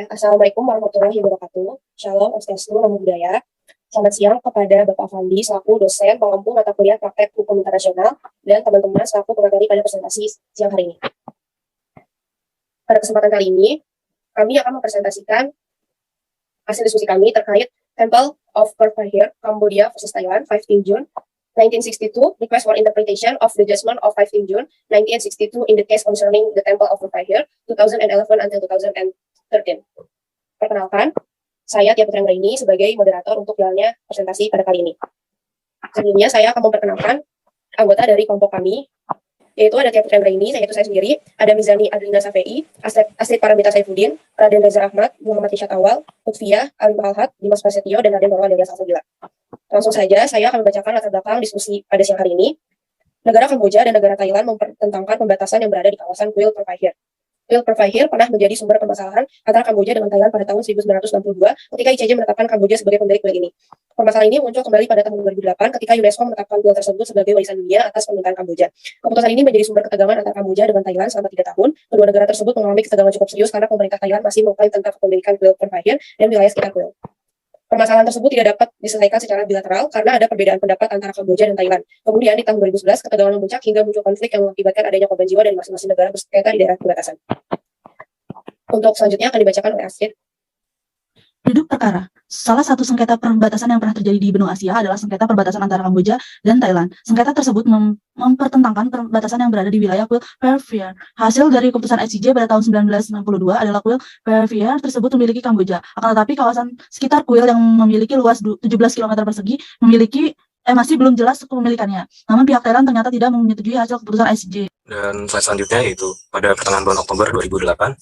Assalamualaikum warahmatullahi wabarakatuh. Shalom, Swastiastu, Namo Buddhaya. Selamat siang kepada Bapak Fandi selaku dosen pengampu mata kuliah praktek hukum internasional dan teman-teman selaku pemateri pada presentasi siang hari ini. Pada kesempatan kali ini, kami akan mempresentasikan hasil diskusi kami terkait Temple of Purfahir, Cambodia versus Thailand, 15 June 1962, request for interpretation of the judgment of 15 June 1962 in the case concerning the Temple of Purfahir, 2011 until 2013. Perkenalkan, saya Tia Putri Anggraini sebagai moderator untuk jalannya presentasi pada kali ini. Sebelumnya saya akan memperkenalkan anggota dari kelompok kami, yaitu ada Tia Putri Anggraini, yaitu saya sendiri, ada Mizani Adlina Safei, Astrid Paramita Saifuddin, Raden Reza Ahmad, Muhammad Isyad Awal, Lutfiyah, Alim Alhad, Dimas Prasetyo, dan Raden Norwal Alias Alfagila. Langsung saja, saya akan membacakan latar belakang diskusi pada siang hari ini. Negara Kamboja dan negara Thailand mempertentangkan pembatasan yang berada di kawasan Kuil Purfahir. Kuil Purfahir pernah menjadi sumber permasalahan antara Kamboja dengan Thailand pada tahun 1962 ketika ICJ menetapkan Kamboja sebagai pemilik kuil ini. Permasalahan ini muncul kembali pada tahun 2008 ketika UNESCO menetapkan kuil tersebut sebagai warisan dunia atas permintaan Kamboja. Keputusan ini menjadi sumber ketegangan antara Kamboja dengan Thailand selama 3 tahun. Kedua negara tersebut mengalami ketegangan cukup serius karena pemerintah Thailand masih mengklaim tentang kepemilikan kuil Purfahir dan wilayah sekitar kuil. Permasalahan tersebut tidak dapat diselesaikan secara bilateral karena ada perbedaan pendapat antara Kamboja dan Thailand. Kemudian di tahun 2011, ketegangan memuncak hingga muncul konflik yang mengakibatkan adanya korban jiwa dan masing-masing negara bersengketa di daerah perbatasan. Untuk selanjutnya akan dibacakan oleh Astrid. Duduk perkara. Salah satu sengketa perbatasan yang pernah terjadi di benua Asia adalah sengketa perbatasan antara Kamboja dan Thailand. Sengketa tersebut mempertentangkan perbatasan yang berada di wilayah Kuil Purfahir. Hasil dari keputusan ICJ pada tahun 1962 adalah Kuil Purfahir tersebut memiliki Kamboja. Akan tetapi kawasan sekitar kuil yang memiliki luas 17 km persegi masih belum jelas kepemilikannya. Namun pihak Thailand ternyata tidak menyetujui hasil keputusan ICJ. Dan slide selanjutnya yaitu pada pertengahan bulan Oktober 2008,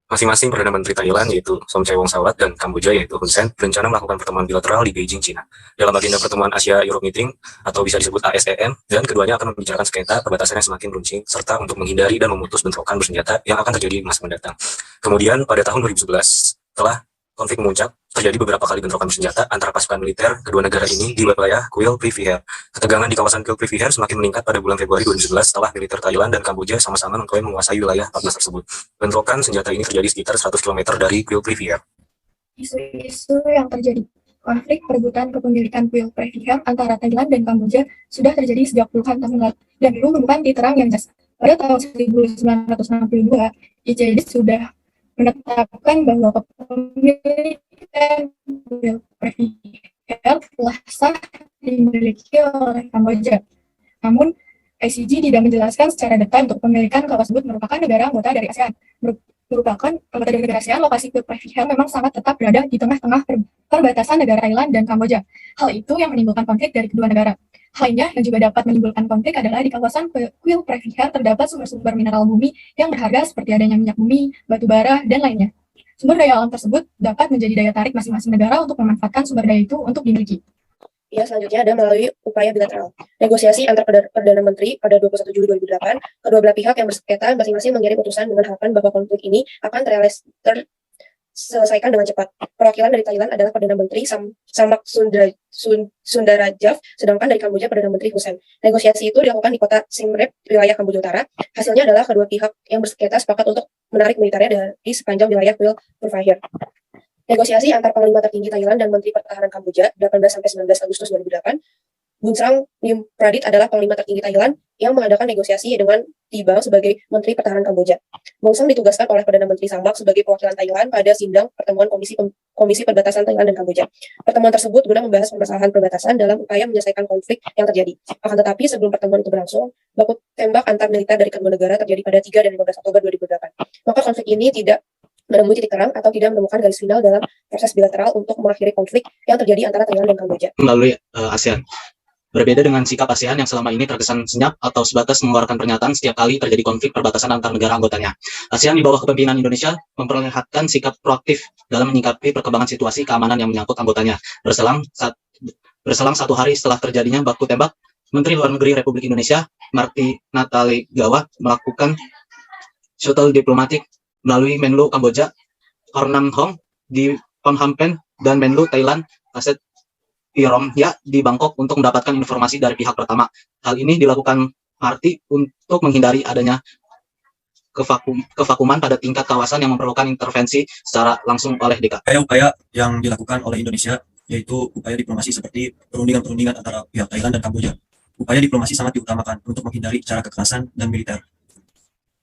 masing-masing Perdana Menteri Thailand yaitu Somchai Wongsawat dan Kamboja yaitu Hun Sen berencana melakukan pertemuan bilateral di Beijing, China dalam agenda pertemuan Asia-Europe Meeting atau bisa disebut ASEM, dan keduanya akan membicarakan sengketa perbatasan yang semakin runcing serta untuk menghindari dan memutus bentrokan bersenjata yang akan terjadi di masa mendatang. Kemudian pada tahun 2011 setelah konflik memuncak, terjadi beberapa kali bentrokan bersenjata antara pasukan militer kedua negara ini di wilayah Kuil Purfahir. Ketegangan di kawasan Kuil Purfahir semakin meningkat pada bulan Februari 2011 setelah militer Thailand dan Kamboja sama-sama mengklaim menguasai wilayah 14 tersebut. Bentrokan senjata ini terjadi sekitar 100 km dari Kuil Purfahir. Isu-isu yang terjadi. Konflik perebutan kepemilikan Kuil Purfahir antara Thailand dan Kamboja sudah terjadi sejak puluhan tahun lalu dan belum menemukan titik terang yang jelas. Pada tahun 1962, ICJ sudah menetapkan bahwa kepemilikan Kuil Purfahir telah sah dimiliki oleh Kamboja. Namun, ICJ tidak menjelaskan secara detail untuk pemilikan kawasan tersebut merupakan negara anggota dari ASEAN. Merupakan anggota dari negara ASEAN, lokasi Kuil Purfahir memang sangat tetap berada di tengah-tengah perbatasan negara Thailand dan Kamboja. Hal itu yang menimbulkan konflik dari kedua negara. Lainnya yang juga dapat menimbulkan konflik adalah di kawasan Kuil Purfahir terdapat sumber-sumber mineral bumi yang berharga seperti adanya minyak bumi, batu bara, dan lainnya. Sumber daya alam tersebut dapat menjadi daya tarik masing-masing negara untuk memanfaatkan sumber daya itu untuk dimiliki. Ya, selanjutnya ada melalui upaya bilateral. Negosiasi antar Perdana Menteri pada 21 Juli 2008, kedua belah pihak yang bersengketa masing-masing mengirim putusan dengan harapan bahwa konflik ini akan selesaikan dengan cepat. Perwakilan dari Thailand adalah Perdana Menteri Samak Sundarajaf, sedangkan dari Kamboja Perdana Menteri Hun Sen. Negosiasi itu dilakukan di kota Siem Reap, wilayah Kamboja Utara. Hasilnya adalah kedua pihak yang bersengketa sepakat untuk menarik militernya dari sepanjang wilayah Kuil Purfahir. Negosiasi antar Panglima tertinggi Thailand dan Menteri Pertahanan Kamboja 18-19 Agustus 2008. Bunsrang Lim Pradit adalah Panglima tertinggi Thailand yang mengadakan negosiasi dengan Tibang sebagai Menteri Pertahanan Kamboja. Bunsrang ditugaskan oleh Perdana Menteri Samak sebagai perwakilan Thailand pada sidang pertemuan Komisi Perbatasan Thailand dan Kamboja. Pertemuan tersebut guna membahas permasalahan perbatasan dalam upaya menyelesaikan konflik yang terjadi. Akan tetapi sebelum pertemuan itu berlangsung, baku tembak antar militer dari kedua negara terjadi pada 3 dan 15 Oktober 2008. Maka konflik ini tidak menemui titik terang atau tidak menemukan garis final dalam proses bilateral untuk mengakhiri konflik yang terjadi antara Thailand dan Kamboja. Melalui ASEAN. Berbeda dengan sikap ASEAN yang selama ini terkesan senyap atau sebatas mengeluarkan pernyataan setiap kali terjadi konflik perbatasan antar negara anggotanya. ASEAN di bawah kepemimpinan Indonesia memperlihatkan sikap proaktif dalam menyikapi perkembangan situasi keamanan yang menyangkut anggotanya. Berselang 1 hari setelah terjadinya baku tembak, Menteri Luar Negeri Republik Indonesia, Marty Natalegawa, melakukan shuttle diplomatik melalui Menlu Kamboja, Ornam Hong di Phnom Penh, dan Menlu Thailand, Aset Piromya di Bangkok untuk mendapatkan informasi dari pihak pertama. Hal ini dilakukan Marty untuk menghindari adanya kevakuman pada tingkat kawasan yang memerlukan intervensi secara langsung oleh DK. Upaya-upaya yang dilakukan oleh Indonesia yaitu upaya diplomasi seperti perundingan-perundingan antara pihak Thailand dan Kamboja. Upaya diplomasi sangat diutamakan untuk menghindari cara kekerasan dan militer.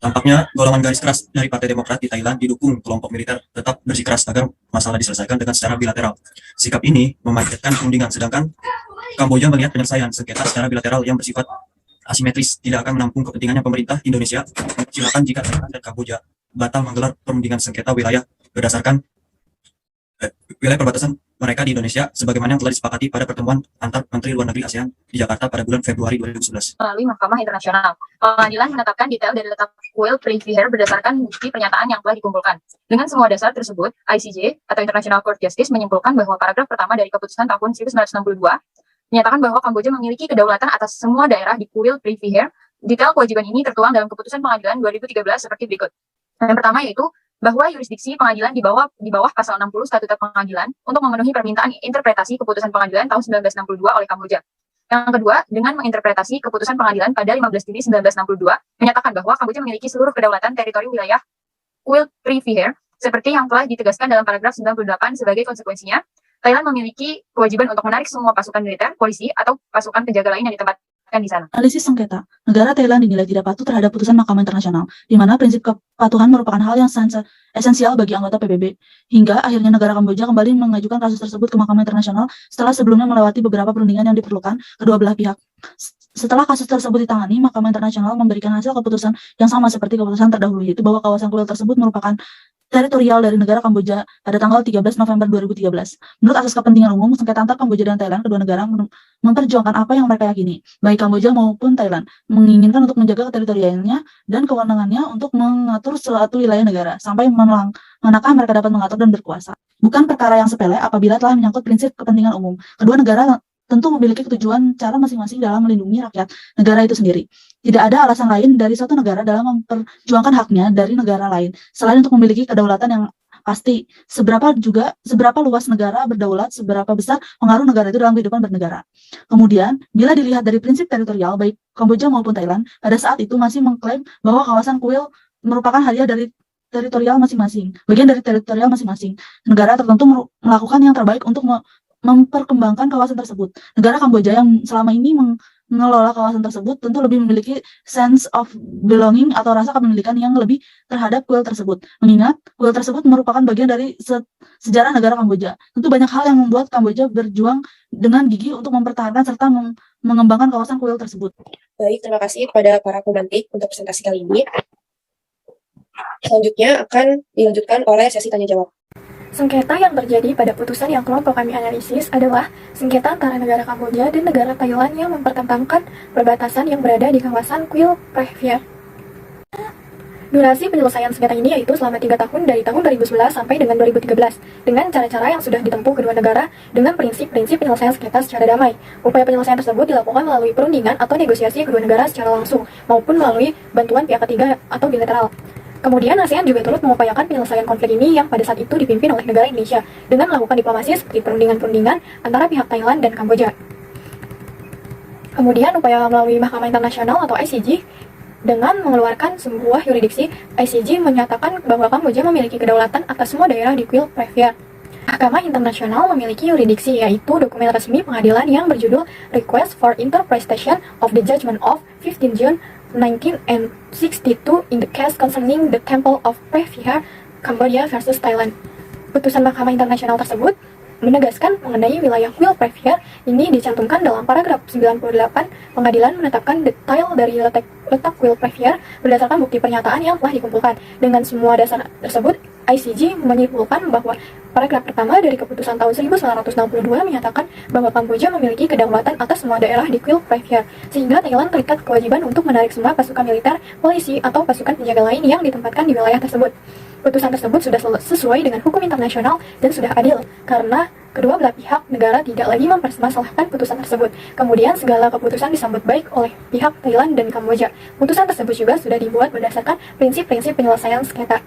Tampaknya golongan garis keras dari Partai Demokrat di Thailand didukung kelompok militer tetap bersikeras agar masalah diselesaikan dengan secara bilateral. Sikap ini memanfaatkan perundingan, sedangkan Kamboja melihat penyelesaian sengketa secara bilateral yang bersifat asimetris tidak akan menampung kepentingannya pemerintah Indonesia. Silakan jika Thailand dan Kamboja batal menggelar perundingan sengketa wilayah berdasarkan wilayah perbatasan mereka di Indonesia sebagaimana yang telah disepakati pada pertemuan antar Menteri Luar Negeri ASEAN di Jakarta pada bulan Februari 2011. Melalui Mahkamah Internasional, pengadilan menetapkan detail dari letak kuil Previher berdasarkan bukti pernyataan yang telah dikumpulkan. Dengan semua dasar tersebut, ICJ atau International Court Justice menyimpulkan bahwa paragraf pertama dari keputusan tahun 1962 menyatakan bahwa Kamboja memiliki kedaulatan atas semua daerah di kuil Previher. Detail kewajiban ini tertuang dalam keputusan pengadilan 2013 seperti berikut. Yang pertama yaitu bahwa yurisdiksi pengadilan di bawah pasal 60 Statuta Pengadilan untuk memenuhi permintaan interpretasi keputusan pengadilan tahun 1962 oleh Kamboja. Yang kedua, dengan menginterpretasi keputusan pengadilan pada 15 Juni 1962 menyatakan bahwa Kamboja memiliki seluruh kedaulatan teritori wilayah kuil Previher seperti yang telah ditegaskan dalam paragraf 98 sebagai konsekuensinya. Thailand memiliki kewajiban untuk menarik semua pasukan militer, polisi, atau pasukan penjaga lain yang ditempatkan di sana. Analisis sengketa. Negara Thailand dinilai tidak patuh terhadap putusan Mahkamah Internasional, di mana prinsip kepatuhan merupakan hal yang esensial bagi anggota PBB. Hingga akhirnya negara Kamboja kembali mengajukan kasus tersebut ke Mahkamah Internasional setelah sebelumnya melewati beberapa perundingan yang diperlukan kedua belah pihak. Setelah kasus tersebut ditangani, Mahkamah Internasional memberikan hasil keputusan yang sama seperti keputusan terdahulu, yaitu bahwa kawasan kuil tersebut merupakan teritorial dari negara Kamboja pada tanggal 13 November 2013. Menurut asas kepentingan umum, sengketa antar Kamboja dan Thailand, kedua negara memperjuangkan apa yang mereka yakini, baik Kamboja maupun Thailand, menginginkan untuk menjaga teritorialnya dan kewenangannya untuk mengatur suatu wilayah negara, sampai manakah mereka dapat mengatur dan berkuasa. Bukan perkara yang sepele apabila telah menyangkut prinsip kepentingan umum. Kedua negara tentu memiliki tujuan cara masing-masing dalam melindungi rakyat negara itu sendiri. Tidak ada alasan lain dari suatu negara dalam memperjuangkan haknya dari negara lain, selain untuk memiliki kedaulatan yang pasti. Seberapa luas negara berdaulat, seberapa besar pengaruh negara itu dalam kehidupan bernegara. Kemudian, bila dilihat dari prinsip teritorial, baik Kamboja maupun Thailand, pada saat itu masih mengklaim bahwa kawasan kuil merupakan hadiah dari teritorial masing-masing, bagian dari teritorial masing-masing. Negara tertentu melakukan yang terbaik untuk memperkembangkan kawasan tersebut. Negara Kamboja yang selama ini mengelola kawasan tersebut tentu lebih memiliki sense of belonging atau rasa kepemilikan yang lebih terhadap kuil tersebut. Mengingat kuil tersebut merupakan bagian dari sejarah negara Kamboja. Tentu banyak hal yang membuat Kamboja berjuang dengan gigih untuk mempertahankan serta mengembangkan kawasan kuil tersebut. Baik, terima kasih kepada para pemantik untuk presentasi kali ini. Selanjutnya akan dilanjutkan oleh sesi tanya jawab. Sengketa yang terjadi pada putusan yang kelompok kami analisis adalah sengketa antara negara Kamboja dan negara Thailand yang mempertentangkan perbatasan yang berada di kawasan kuil Previher. Durasi penyelesaian sengketa ini yaitu selama 3 tahun dari tahun 2011 sampai dengan 2013 dengan cara-cara yang sudah ditempuh kedua negara dengan prinsip-prinsip penyelesaian sengketa secara damai. Upaya penyelesaian tersebut dilakukan melalui perundingan atau negosiasi kedua negara secara langsung maupun melalui bantuan pihak ketiga atau bilateral. Kemudian ASEAN juga turut mengupayakan penyelesaian konflik ini yang pada saat itu dipimpin oleh negara Indonesia dengan melakukan diplomasi seperti perundingan-perundingan antara pihak Thailand dan Kamboja. Kemudian upaya melalui Mahkamah Internasional atau ICJ dengan mengeluarkan sebuah yurisdiksi, ICJ menyatakan bahwa Kamboja memiliki kedaulatan atas semua daerah di kuil Previher. Mahkamah Internasional memiliki yurisdiksi yaitu dokumen resmi pengadilan yang berjudul Request for Interpretation of the Judgment of 15 June 1962 in the case concerning the Temple of Previher, Cambodia versus Thailand. Putusan Mahkamah Internasional tersebut menegaskan mengenai wilayah kuil Previher ini dicantumkan dalam paragraf 98. Pengadilan menetapkan detail dari letak kuil Previher berdasarkan bukti pernyataan yang telah dikumpulkan. Dengan semua dasar tersebut, ICJ menyimpulkan bahwa paragraf pertama dari keputusan tahun 1962 menyatakan bahwa Kamboja memiliki kedaulatan atas semua daerah di kuil Previher, sehingga Thailand terikat kewajiban untuk menarik semua pasukan militer, polisi, atau pasukan penjaga lain yang ditempatkan di wilayah tersebut. Putusan tersebut sudah sesuai dengan hukum internasional dan sudah adil, karena kedua belah pihak negara tidak lagi mempermasalahkan putusan tersebut. Kemudian segala keputusan disambut baik oleh pihak Thailand dan Kamboja. Putusan tersebut juga sudah dibuat berdasarkan prinsip-prinsip penyelesaian sengketa.